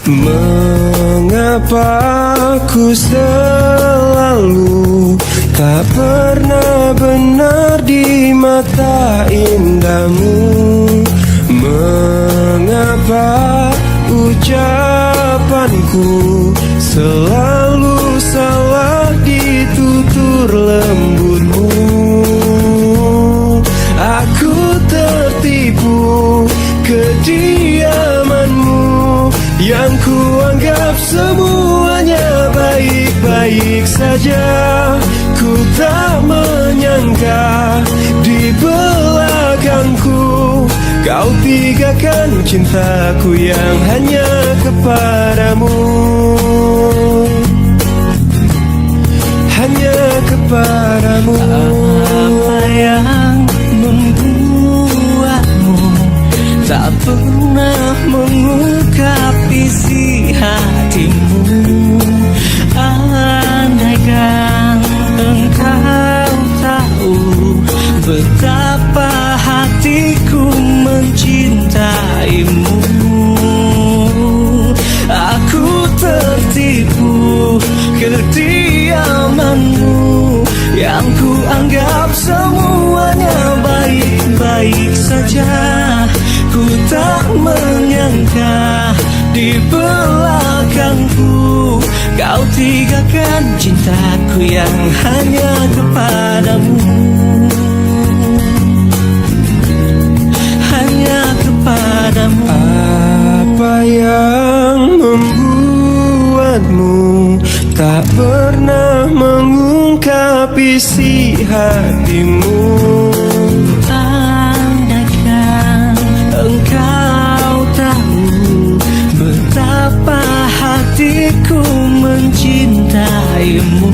Mengapa ku selalu tak pernah benar di mata indahmu? Mengapa ucapanku selalu salah di tutur lembutmu? Aku tertipu kediamanmu yang kuanggap semuanya baik-baik saja. Ku tak menyangka di belakangku kau tinggalkan cintaku yang hanya kepadamu, hanya kepadamu. Apa yang membuatmu tak pernah mengungkap isi hatimu? Andaikan engkau tahu betapa hatiku mencintaimu. Aku tertipu kediamanmu yang ku anggap semuanya baik-baik saja. Ku tak menyangka di belakangku kau tinggalkan cintaku yang hanya kepadamu, hanya kepadamu. Apa yang membuatmu tak pernah mengungkap isi hatimu? Andaikan engkau tahu betapa hatiku mencintaimu.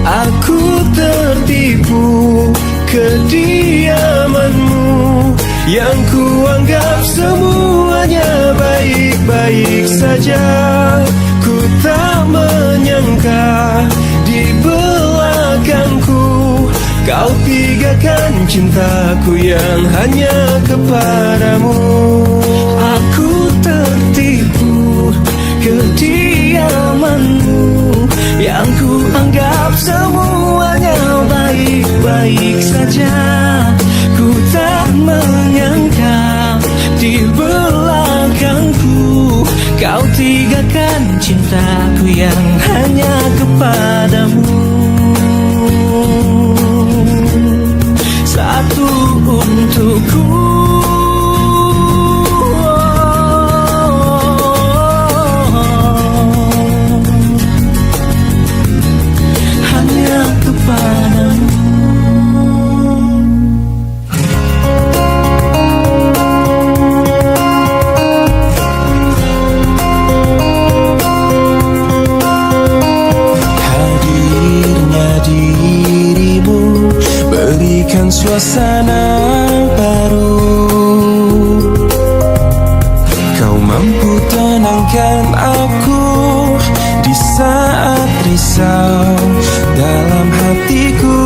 Aku tertipu kediamanmu yang kuanggap semuanya baik-baik saja. Ku tak menyangka di belakangku kau tinggalkan cintaku yang hanya kepadamu. Aku tertipu kediamanmu yang ku anggap semuanya baik-baik saja. Ku tak menyangka di belakangku kau tinggalkan cintaku yang hanya kepadamu. Satu untukku, hanya kepadamu. Hadirnya dirimu berikan suasana baru. Kau mampu tenangkan aku di saat risau dalam hatiku.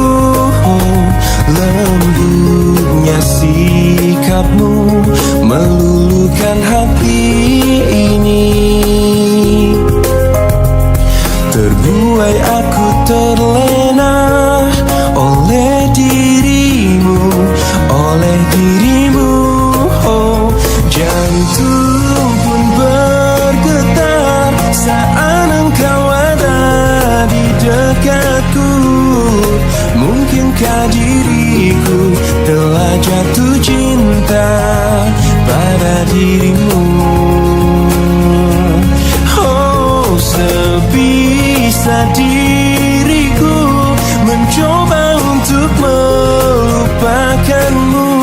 Lembutnya sikapmu meluluhkan hati ini. Terbuai aku terlena oleh dirimu, oleh dirimu. Oh, jantung pun bergetar saat engkau ada di dekatku. Mungkinkah diriku telah jatuh cinta pada dirimu? Oh, sebisa diriku mencoba untuk melupakanmu,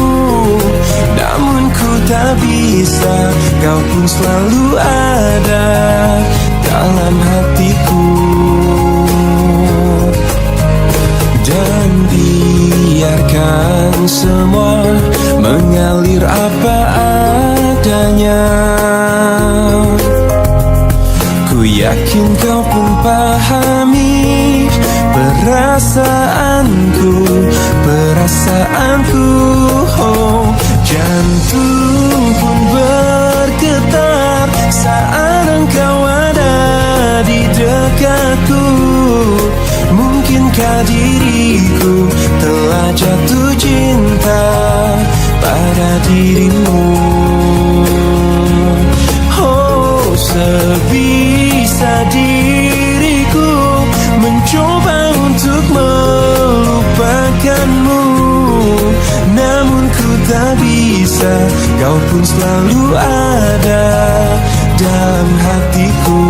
namun ku tak bisa. Kau pun selalu ada dalam hatiku. Dan biarkan semua mengalir apa adanya. Ku yakin kau pun pahami perasaanku. Oh, Jantung pun bergetar saat engkau ada di dekatku. Mungkinkah diriku telah jatuh cinta pada dirimu? Oh, sebisa diriku mencoba untuk melupakanmu, namun ku tak bisa. Kau pun selalu ada dalam hatiku.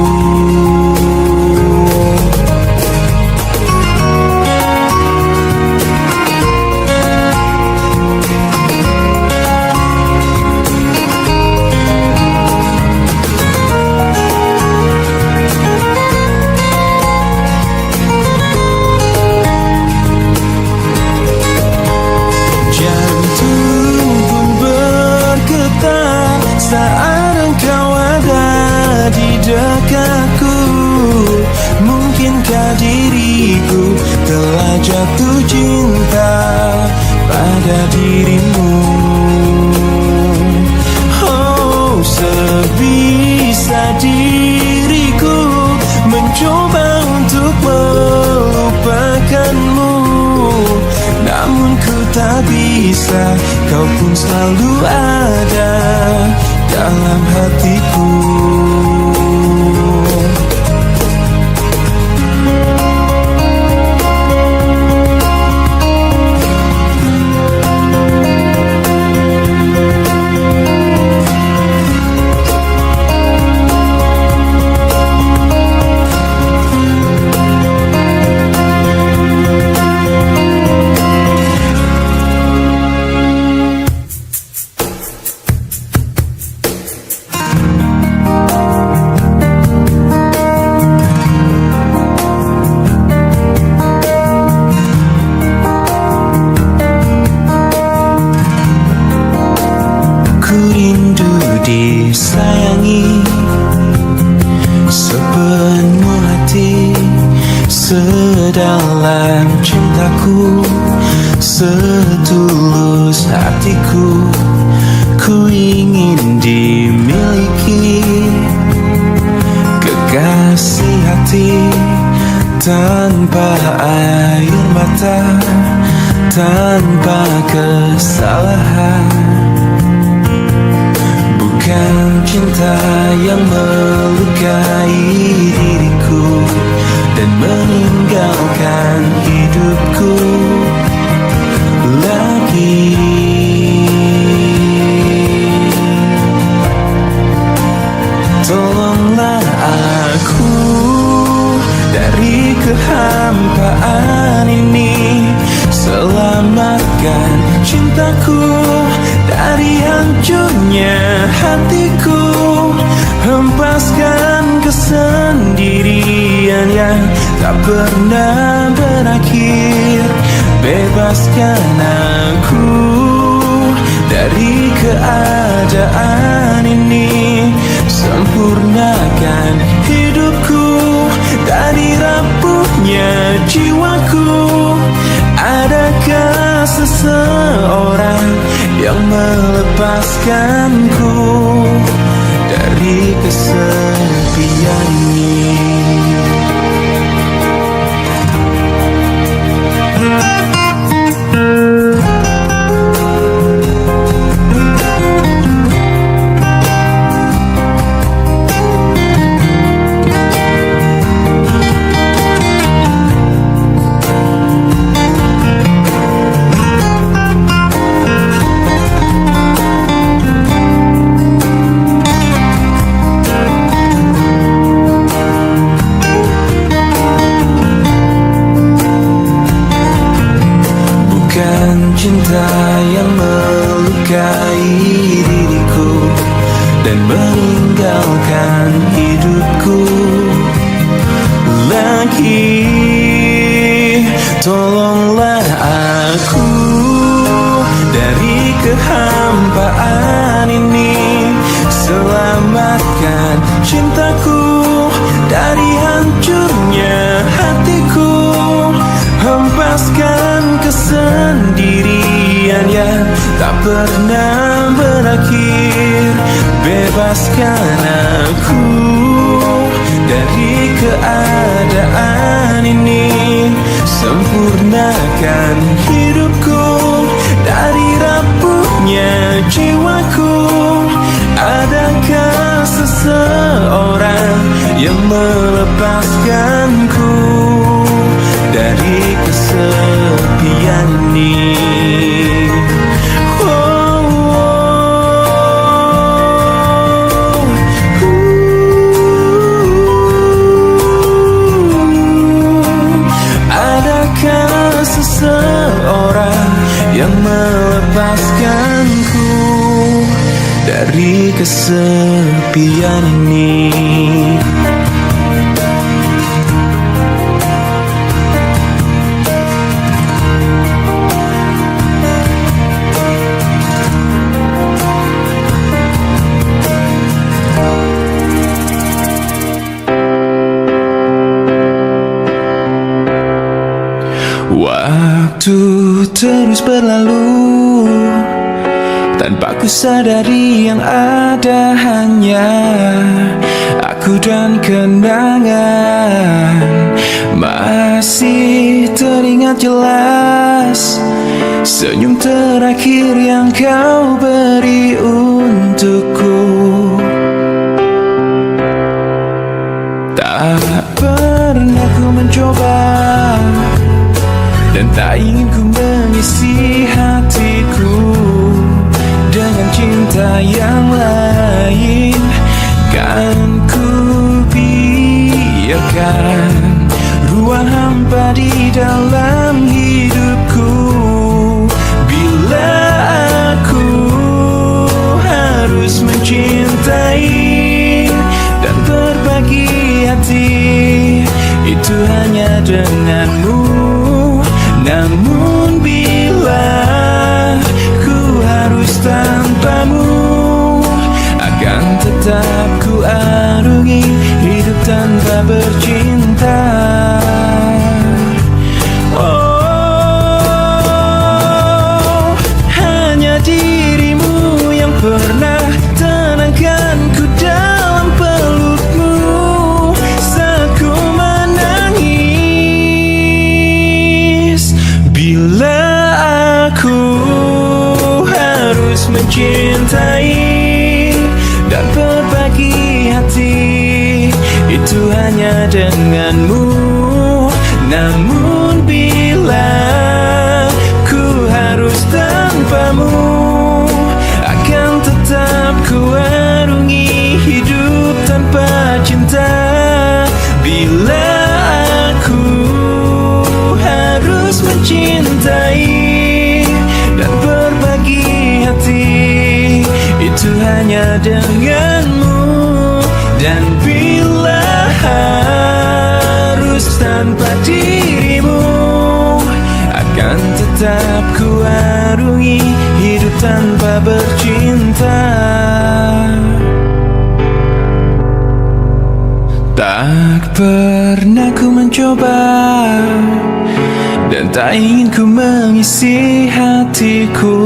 Saat engkau ada di dekatku, mungkinkah diriku telah jatuh cinta pada dirimu? Oh, sebisa diriku mencoba untuk melupakanmu, namun ku tak bisa. Kau pun selalu ada dalam hatiku. Disayangi sepenuh hati, sedalam cintaku, setulus hatiku. Ku ingin dimiliki kekasih hati, tanpa air mata, tanpa kesalahan. Bukan cinta yang melukai diriku dan meninggalkan hidupku lagi. Tolonglah aku dari kehampaan ini, selamatkan cintaku dari hancurnya hatiku. Hempaskan kesendirian yang tak pernah berakhir. Bebaskan aku dari keadaan ini. Sempurnakan hidupku dari rapuhnya jiwaku. Adakah seseorang yang melepaskanku dari kesepian ini? Cinta yang melukai diriku dan meninggalkan hidupku lagi. Tolonglah aku dari kehampaan ini. Selamatkan cintaku dari hancurnya hatiku. Hempaskan kesendirian yang tak pernah berakhir. Bebaskan aku dari keadaan ini, sempurnakan hidupku dari rapuhnya jiwaku. Adakah seseorang yang melepaskanku dari kesepian ini? Adakah seseorang yang melepaskanku dari kesepian ini? Waktu terus berlalu tanpa ku sadari yang ada hanya aku dan kenangan. Masih teringat jelas senyum terakhir yang kau beri untukku. Tak pernah ku mencoba dan tak ingin ku mengisi hatiku dengan cinta yang lain. Kan ku biarkan ruang hampa di dalam hidupku. Bila aku harus mencintai dan berbagi hati, itu hanya denganmu. Namun bila ku harus tanpamu, akan tetap ku arungi hidup tanpa bercinta. Oh, hanya dirimu yang pernah tenangkanku dalam pelukmu saat ku menangis. Bila aku harus mencintai dan berbagi hati, itu hanya denganmu. Namun bila ku harus tanpamu, akan tetap ku arungi hidup tanpa cinta. Bila aku harus mencintai dan berbagi hati, itu hanya denganmu. Dan bila harus tanpa dirimu, akan tetap ku arungi hidup tanpa bercinta. Tak pernah ku mencoba dan tak ingin ku mengisi hatiku.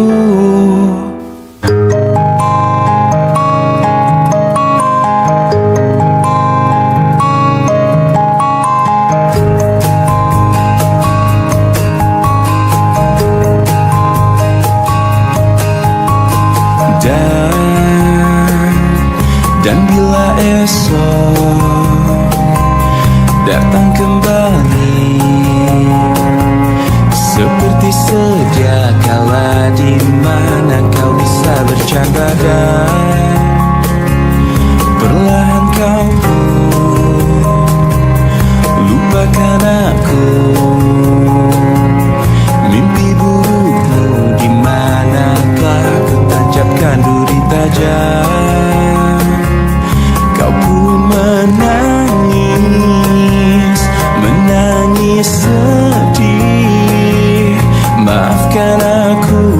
Dan bila esok datang kembali seperti sedia kala, di mana kau bisa bercanda dan perlahan kau pun lupakan aku. Mimpi burukmu di manakah ku tancapkan duri tajam. Kau pun menangis, menangis sedih. Maafkan aku.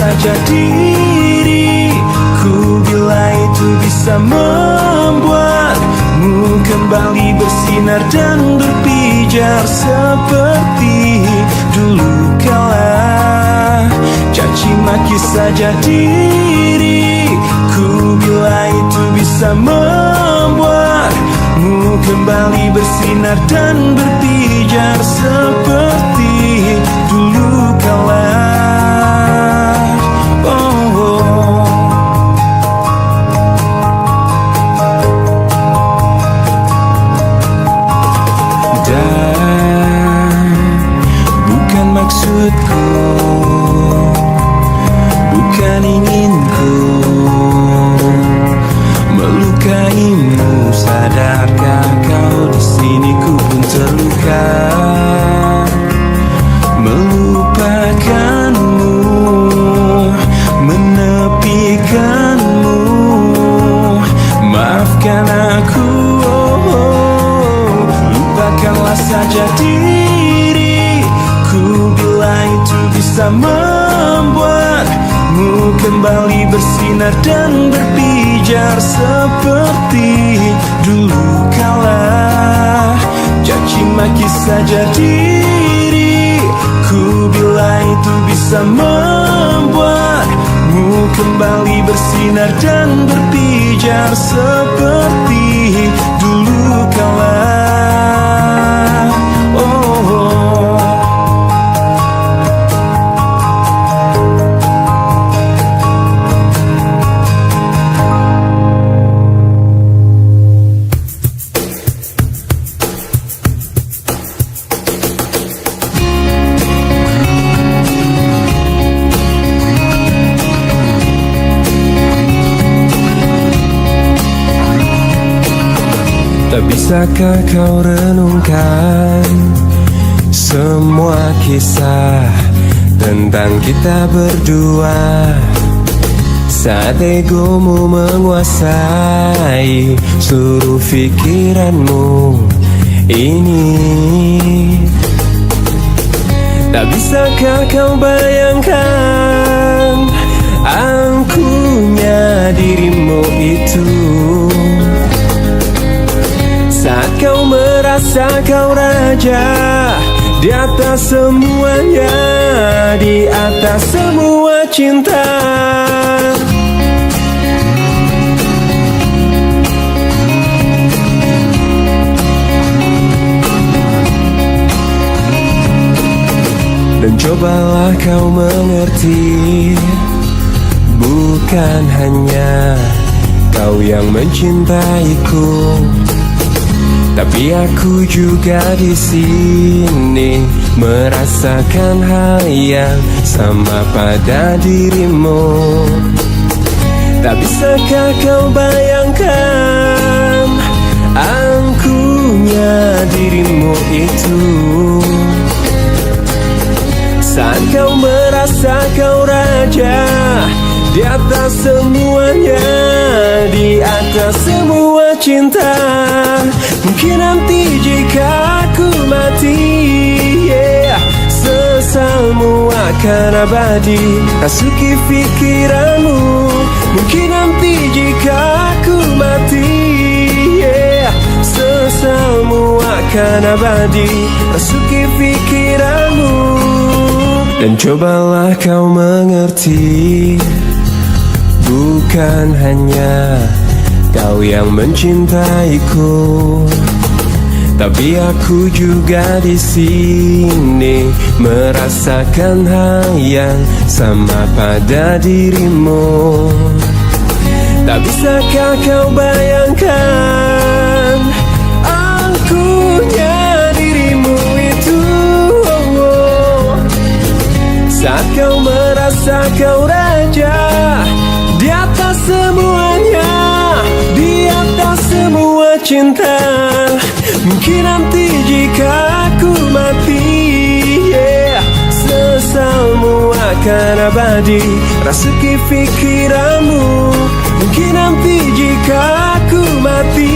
saja diriku, bila itu bisa membuatmu kembali bersinar dan berpijar seperti dulu kala. Caci maki saja diriku, bila itu bisa membuatmu kembali bersinar dan berpijar seperti dulu kala. Dan bukan maksudku, bukan inginku melukaimu. Sadarkah kau di sini ku pun terluka, melupakanmu, menepikanmu. Maafkan aku, lupakanlah saja diriku, bila itu bisa membuatmu kembali bersinar dan berpijar seperti dulu kala. Caci maki saja diriku, bila itu bisa membuatmu kembali bersinar dan berpijar seperti dulu kala. Tak bisakah kau renungkan semua kisah tentang kita berdua, saat egomu menguasai seluruh pikiranmu ini. Tak bisakah kau bayangkan angkuhnya dirimu itu, saat kau merasa kau raja di atas semuanya, di atas semua cinta. Dan cobalah kau mengerti, bukan hanya kau yang mencintaiku, tapi aku juga di sini merasakan hal yang sama pada dirimu. Tak bisakah kau bayangkan angkuhnya dirimu itu, saat kau merasa kau raja di atas semuanya, di atas semua cinta. Mungkin nanti jika aku mati, sesalmu akan abadi rasuki pikiranmu. Mungkin nanti jika aku mati, sesalmu akan abadi rasuki pikiranmu. Dan cobalah kau mengerti, bukan hanya kau yang mencintaiku, tapi aku juga di sini merasakan hal yang sama pada dirimu. Tak bisakah kau bayangkan angkuhnya dirimu itu, saat kau merasa kau raja di atas semuanya, di atas semua cinta. Mungkin nanti jika aku mati, sesalmu akan abadi rasuki pikiranmu. Mungkin nanti jika aku mati,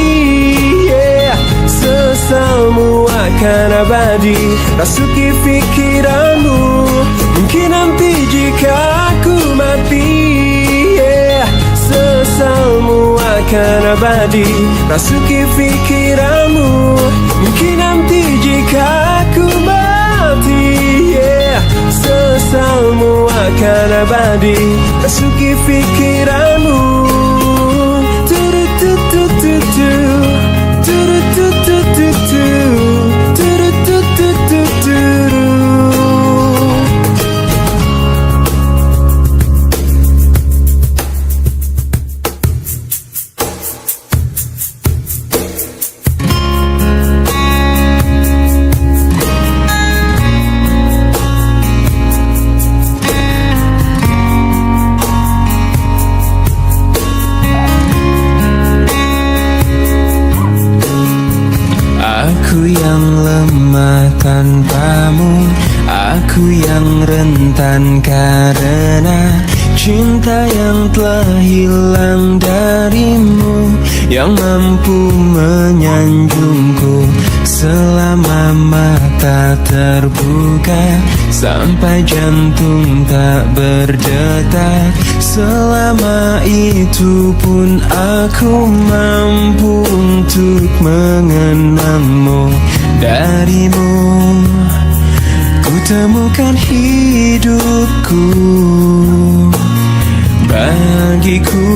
sesalmu akan abadi rasuki pikiranmu. Mungkin nanti jika aku mati, tapi sesalmu akan abadi rasuki pikiranmu. Mungkin nanti jika aku mati, sesalmu akan abadi rasuki pikiranmu. Turututututu, turututututu, turututututu. Aku yang lemah tanpamu, aku yang rentan karena cinta yang telah hilang darimu, yang mampu menyanjungku selama mata terbuka, sampai jantung tak berdetak. Selama itu pun aku mampu untuk mengenangmu. Darimu ku temukan hidupku. Bagiku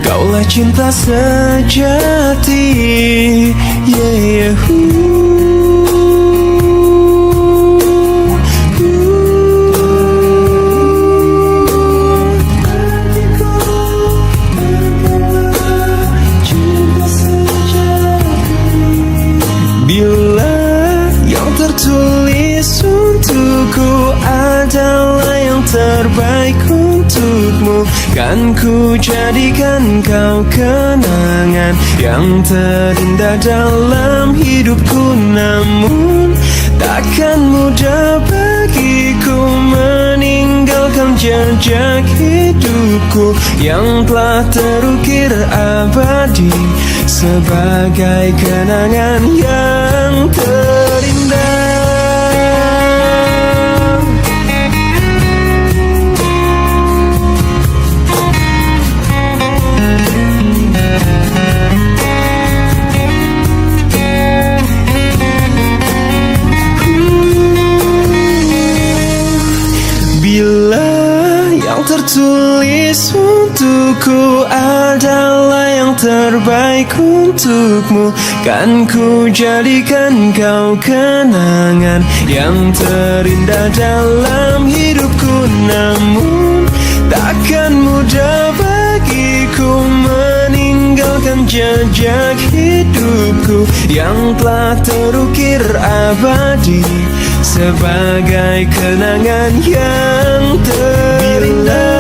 kaulah cinta sejati. Bila yang tertulis untukku adalah yang terbaik untukmu, kan ku jadikan kau kenangan yang terindah dalam hidupku. Namun takkan mudah bagiku meninggalkan jejak hidupku yang telah terukir abadi sebagai kenangan yang terindah. Bila yang tertulis untukku adalah yang terbaik untukmu, kan ku jadikan kau kenangan yang terindah dalam hidupku. Namun takkan mudah bagiku meninggalkan jejak hidupku yang telah terukir abadi sebagai kenangan yang terindah.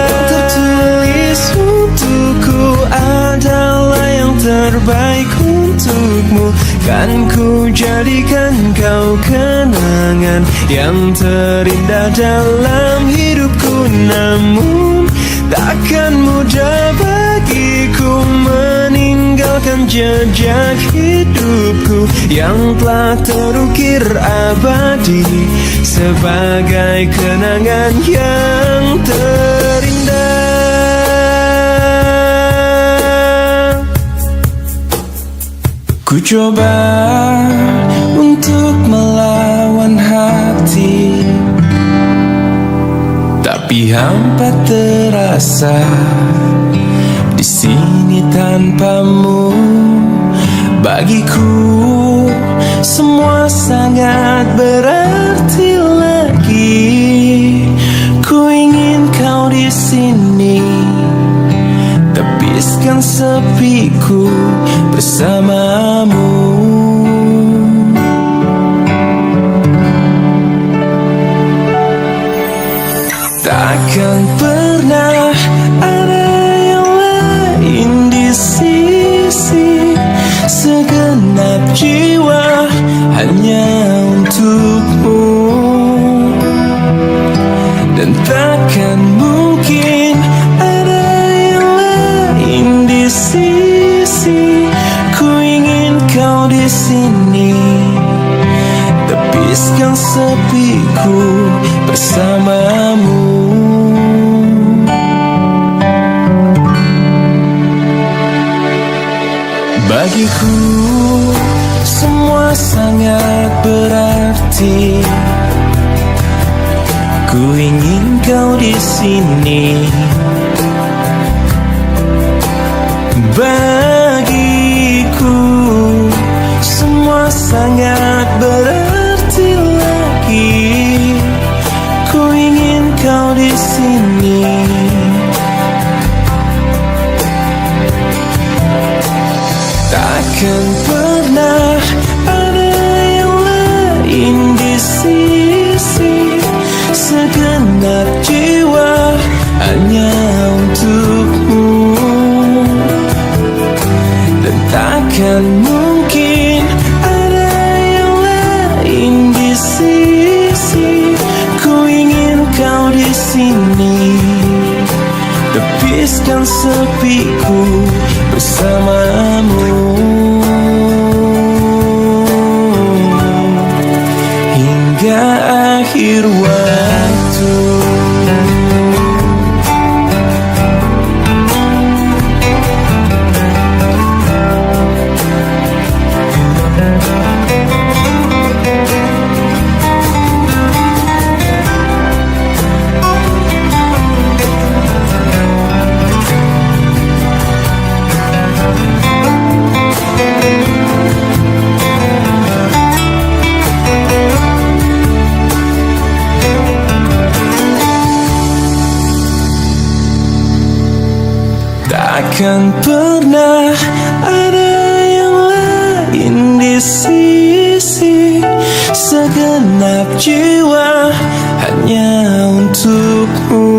Yang tertulis untukku adalah yang terbaik untukmu, kan ku jadikan kau kenangan yang terindah dalam hidupku. Namun takkan mudah bagiku meninggalkan jejak hidupku yang telah terukir abadi sebagai kenangan yang terindah. Ku coba untuk melawan hati, tapi hampa terasa di sini tanpamu. Bagiku semua sangat berarti lagi. Ku ingin kau di sini, tepiskan sepiku bersamamu. Takkan pernah ada yang lain di sisi, segenap jiwa hanya untukmu. Dan takkan mungkin ada yang lain di sisi. Ku ingin kau di sini, tepiskan sepiku bersamamu. Bagiku semua sangat berarti. Ku ingin kau di sini. Bagiku semua sangat berarti lagi. Ku ingin kau di sini. Takkan pernah ada yang lain di sisi. Segenap jiwa hanya untukmu. Dan takkan mungkin ada yang lain di sisi. Ku ingin kau di sini. Tepiskan sepiku bersamamu hingga akhir waktu. Takkan pernah ada yang lain di sisi. Segenap jiwa hanya untukmu.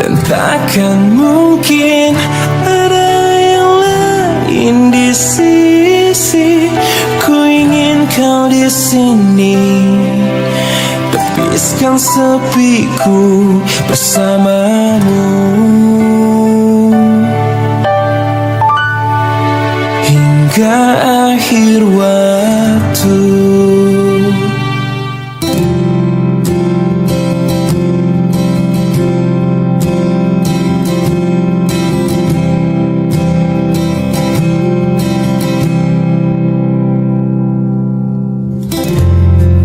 Dan takkan mungkin ada yang lain di sisi. Ku ingin kau di sini. Tepiskan sepiku bersamamu hingga akhir waktu.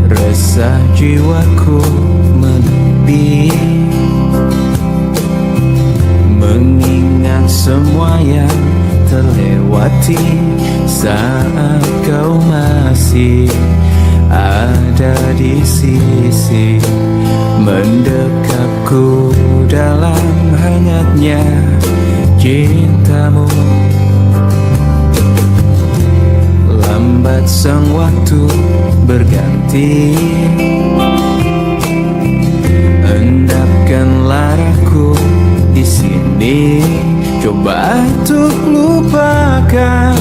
Resah jiwaku menepi, mengingat semua yang terlewati saat kau masih ada di sisi. Mendekapku dalam hangatnya cintamu. Lambat sang waktu berganti, endapkanlah aku di sini. Coba untuk lupakan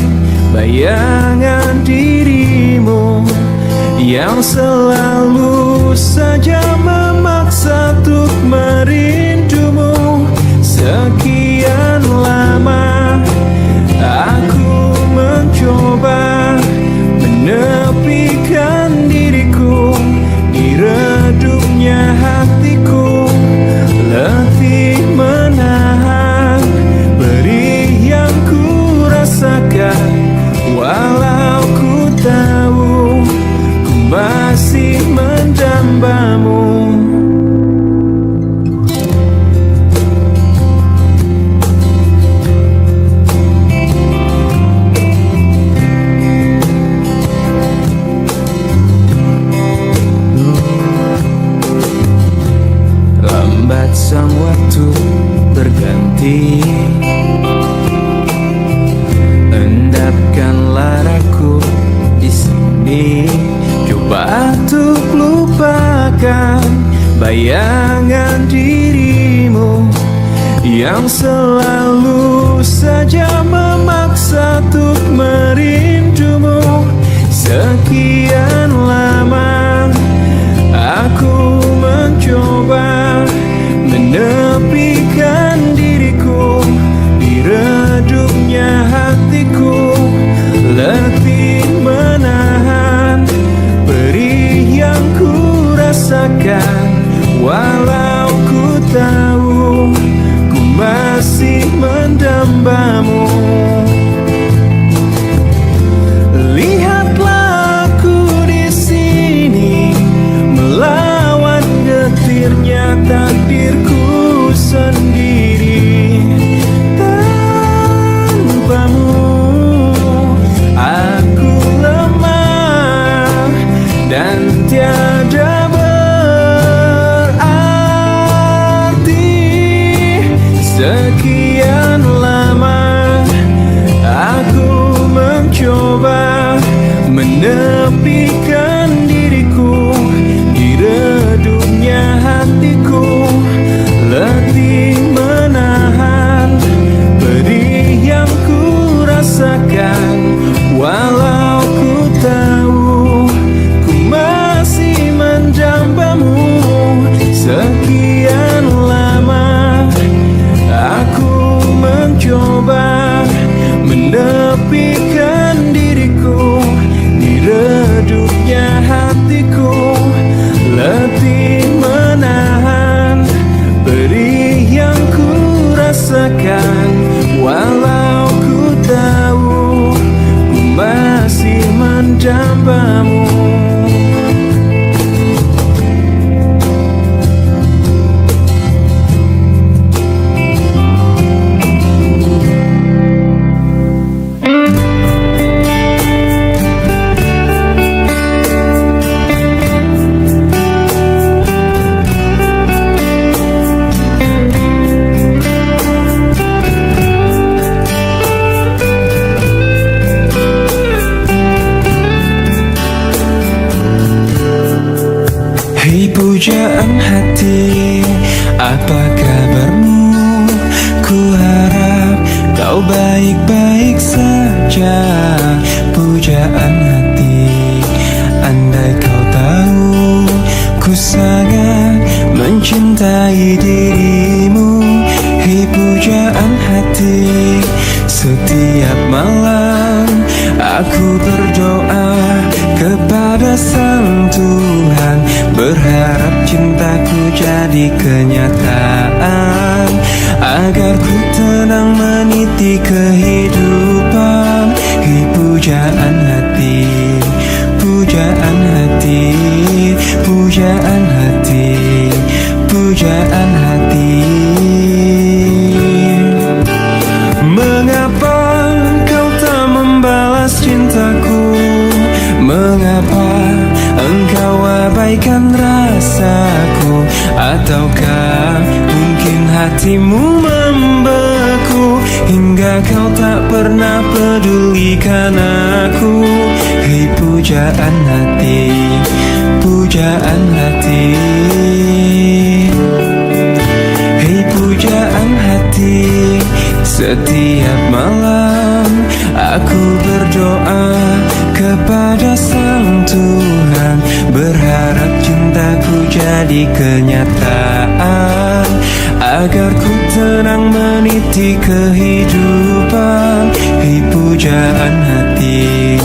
bayangan dirimu yang selalu saja memaksa untuk merindumu. Sekian lama aku mencoba menepikan diriku di redupnya hatiku. Letih menahan perih yang ku rasakan. Walau ku tahu ku masih mendambamu. Sang waktu berganti, endapkanlah aku di sini. Coba untuk lupakan bayangan dirimu yang selalu saja memaksa untuk merindumu. Sekian lama aku mencoba menepikan diriku di redupnya hatiku. Letih menahan perih yang ku rasakan. Walau ku tahu ku masih mendambamu. Walau ku tahu ku masih menjambamu sekian lama, aku mencoba menepikan diriku di redupnya hatiku, letih menahan perih yang ku rasakan. Walau ku tahu ku masih menjambamu. Hei pujaan hati, apa kabarmu? Ku harap kau baik-baik saja. Pujaan hati, andai kau tahu ku sangat mencintai dirimu. Hei pujaan hati, setiap malam aku berdoa kepada Sang Tuhan, berharap cintaku jadi kenyataan, agar ku tenang meniti kehidupan. Hei pujaan hati, pujaan hati, pujaan hati, pujaan hati. Mengapa kau tak membalas cintaku? Mengapa engkau abaikan rasaku? Ataukah mungkin hatimu membeku hingga kau tak pernah pedulikan aku? Hei pujaan hati, pujaan hati. Hei pujaan hati, setiap malam aku berdoa kepada Sang Tuhan, berharap cintaku jadi kenyataan, agar ku tenang meniti kehidupan. Hei pujaan hati,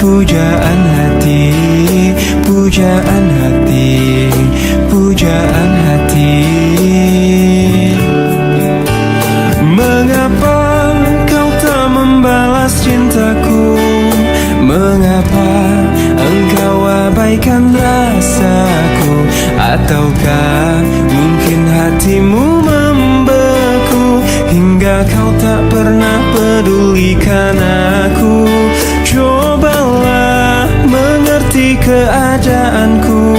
pujaan hati, pujaan hati, pujaan hati. Mengapa kau tak membalas cintaku? Mengapa engkau abaikan rasaku? Ataukah mungkin hatimu membeku hingga kau tak pernah pedulikan aku? Cobalah mengerti keadaanku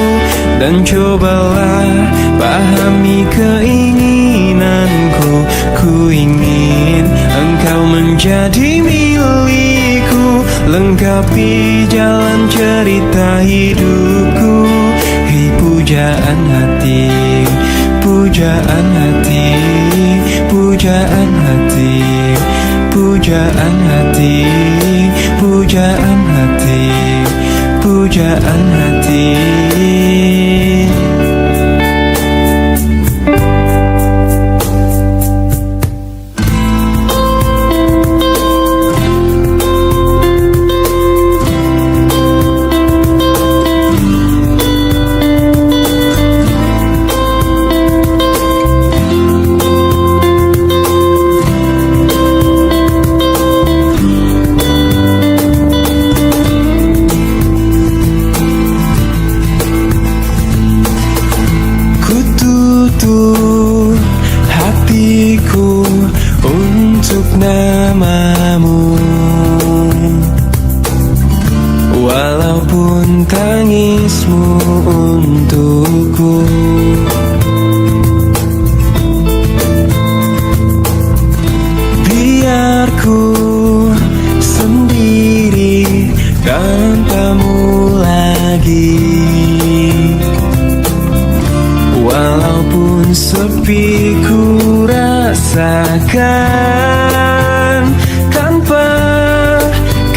dan cobalah pahami keinginanku. Ku ingin engkau menjadi milikku, lengkapi jalan cerita hidupku. Hei pujaan hati, pujaan hati, pujaan hati, pujaan hati, pujaan hati, pujaan hati.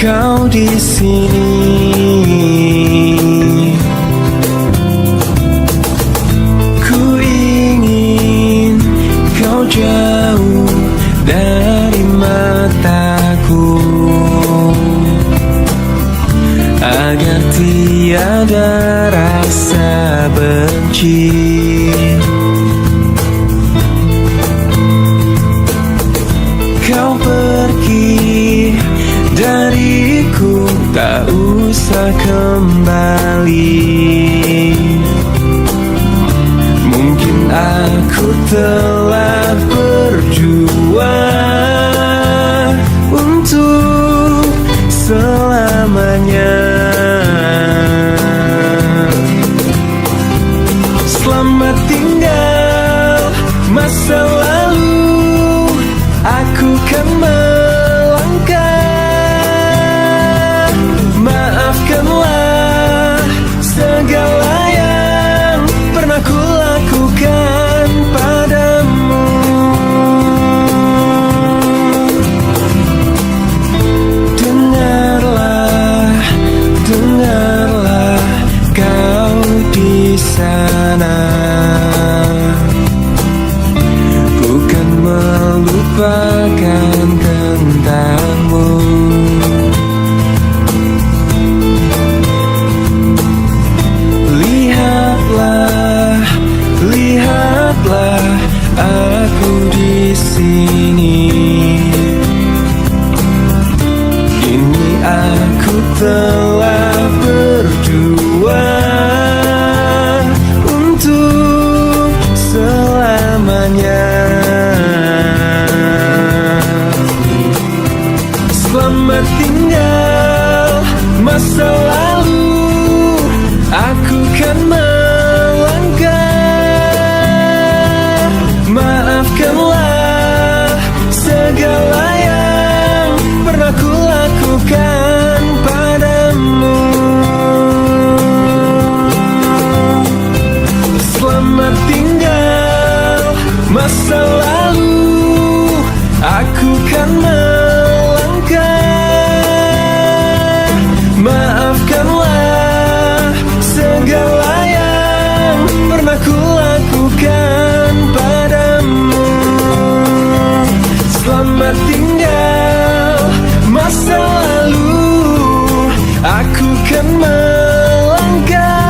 kau di sini. Ku ingin kau jauh dari mataku, agar tiada rasa benci. Kau pergi dariku, tak usah kembali. Mungkin aku telah berjuang untuk selamanya. Selamat tinggal masa lalu, aku kan melangkah. Maafkanlah segala yang pernah ku lakukan padamu. Dengarlah, dengarlah kau di sana. Bukan melupakan tentangmu. Lihatlah, lihatlah aku di sini. Kini aku telah berjuang untuk selamanya. Selamat tinggal masa lalu, aku kan melangkah. Maafkanlah segala yang pernah ku lakukan padamu. Selamat tinggal masa lalu, aku kan melangkah. Maafkanlah segala yang pernah ku lakukan padamu. Selamat tinggal masa lalu, aku kan melangkah.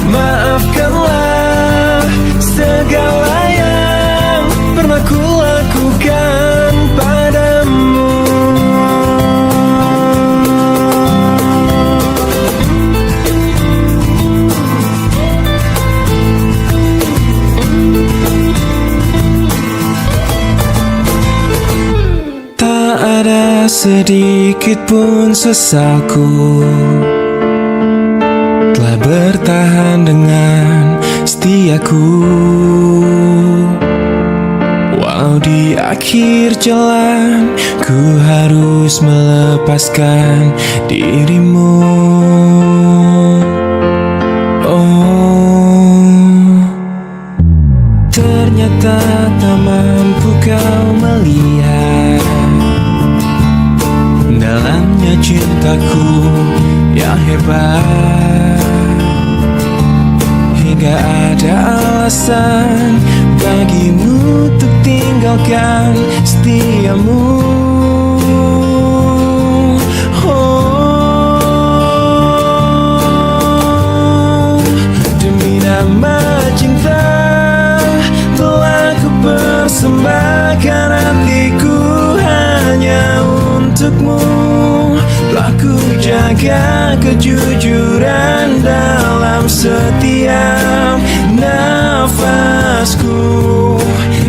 Maafkanlah segala yang pernah ku lakukan padamu. Tak ada sedikit pun sesalku, telah bertahan dengan setiaku. Walau di akhir jalan ku harus melepaskan dirimu. Oh, ternyata tak mampu kau melihat dalamnya cintaku yang hebat, hingga ada alasan bagimu untuk tinggalkan setiamu. Oh, demi nama cinta telah ku persembahkan hatiku hanya untukmu. Telah ku jaga kejujuran dalam setiap nafasku.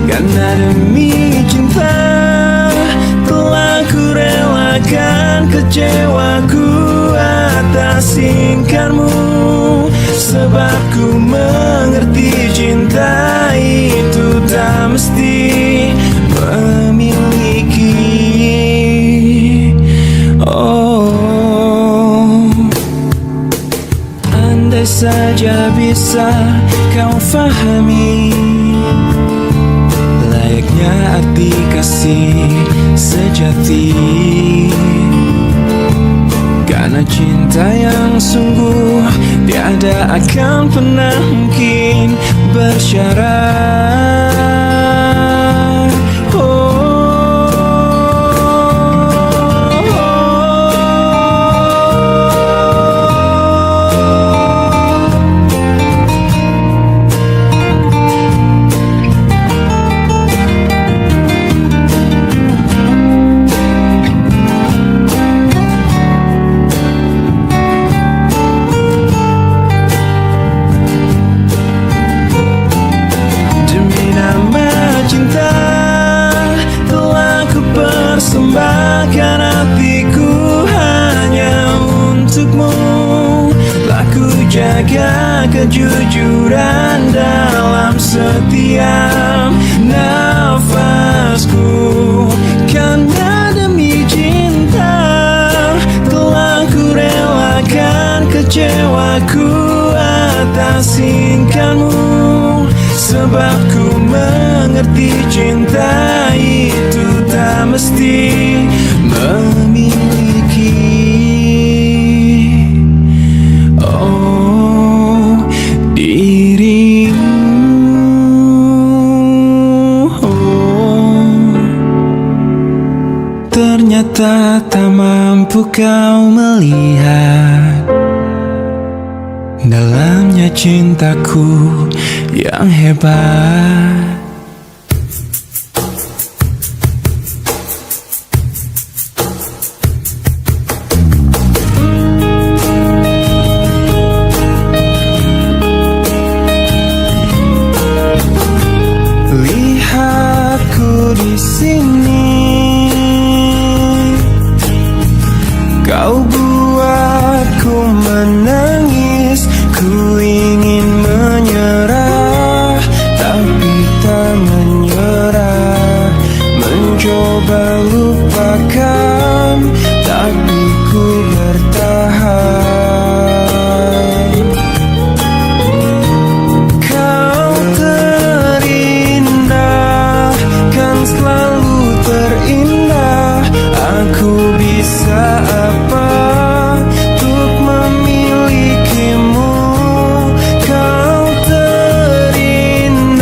Karena demi cinta telah ku relakan kecewaku atas ingkarmu. Sebab ku mengerti cinta itu tak mesti memiliki. Oh, andai saja bisa kau fahami, layak Sulitnya arti kasih sejati, karena cinta yang sungguh tiada akan pernah mungkin bersyarat. Persembahkan hatiku hanya untukmu. Telah ku jaga kejujuran dalam setiap nafasku, karena demi cinta telah ku relakan kecewaku atas tingkahmu. Sebab ku mengerti cinta itu tak mesti memiliki dirimu. Ternyata tak mampu kau melihat dalamnya cintaku yang hebat. Lihatku di sini, kau buatku menangis. Ku ingin menyerah, tapi tak menyerah. Mencoba lupakan, tapi ku bertahan. Kau terindah, kan selalu terindah. Aku bisa apa untuk memilikimu? Kau terindah,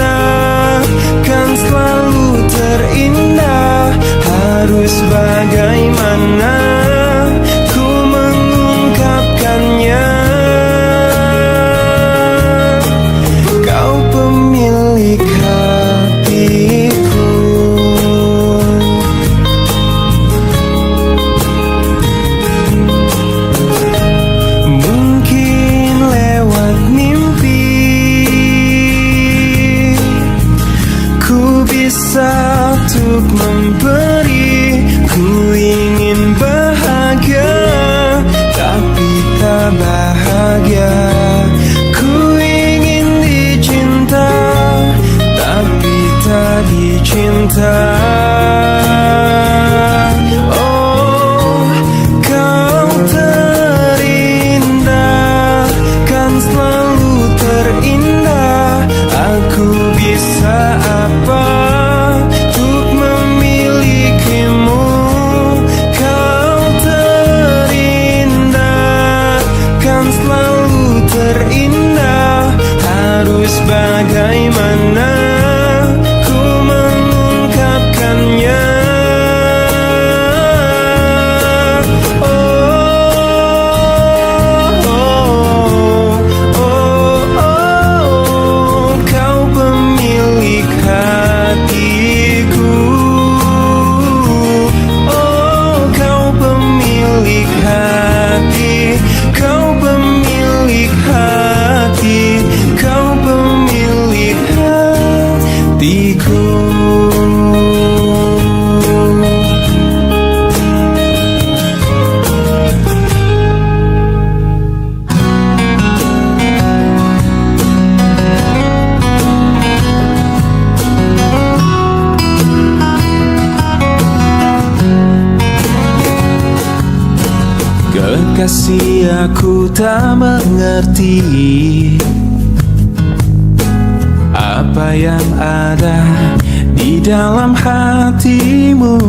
kan selalu terindah. Harus bagaimana ku mengungkapkannya? Kau pemilik hatiku. Mungkin lewat mimpi ku bisa untuk memberi. Ku ingin bahagia, tapi tak bahagia. Ku ingin dicinta, tapi tak dicinta. Oh, kau terindah, kan selalu terindah. Aku bisa apa untuk memilikimu? Kau terindah, kan selalu terindah. Harus bagaimana ku mengungkapkannya? Kau pemilik hatiku. Oh, kau pemilik hati. Kau pemilik hati. Kau pemilik hatiku. Kekasih, aku tak mengerti apa yang ada di di dalam hatimu.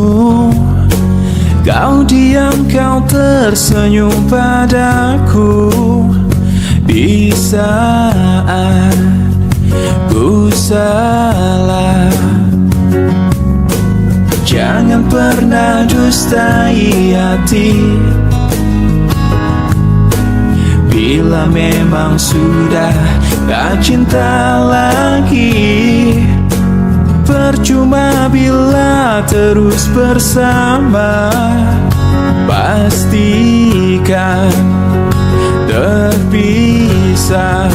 Kau diam, kau tersenyum padaku di saat ku salah. Jangan pernah dustai hati. Bila memang sudah tak cinta lagi, percuma bila terus bersama. Pastikan terpisah.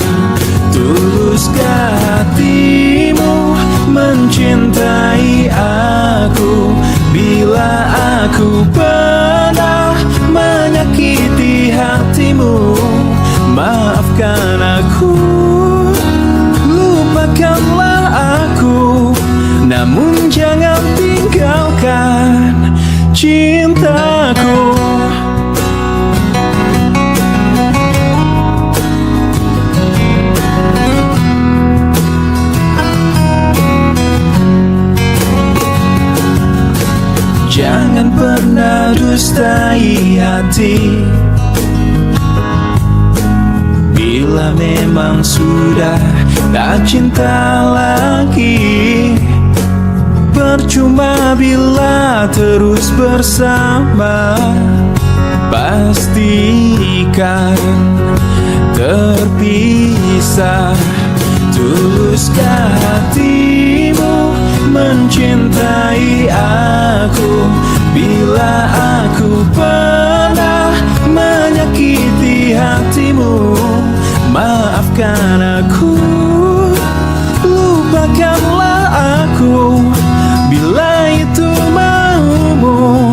Tuluskah hatimu mencintai aku? Bila aku pernah menyakiti hatimu, maafkan aku, lupakanlah aku, namun jangan tinggalkan cintaku. Jangan pernah dustai hati. Bila memang sudah tak cinta lagi, percuma bila terus bersama. Pastikan terpisah. Tuluskah hatimu mencintai aku? Bila aku pernah menyakiti hatimu, maafkan aku, lupakanlah aku, bila itu maumu.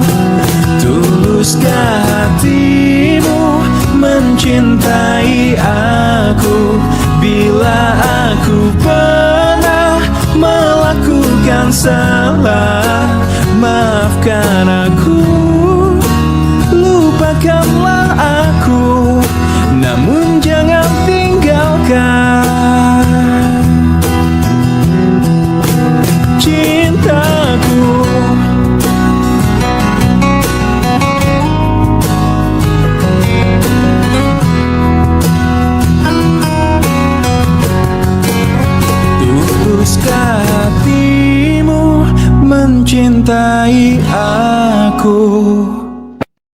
Tuluskah hatimu mencintai aku? Bila aku pernah melakukan salah,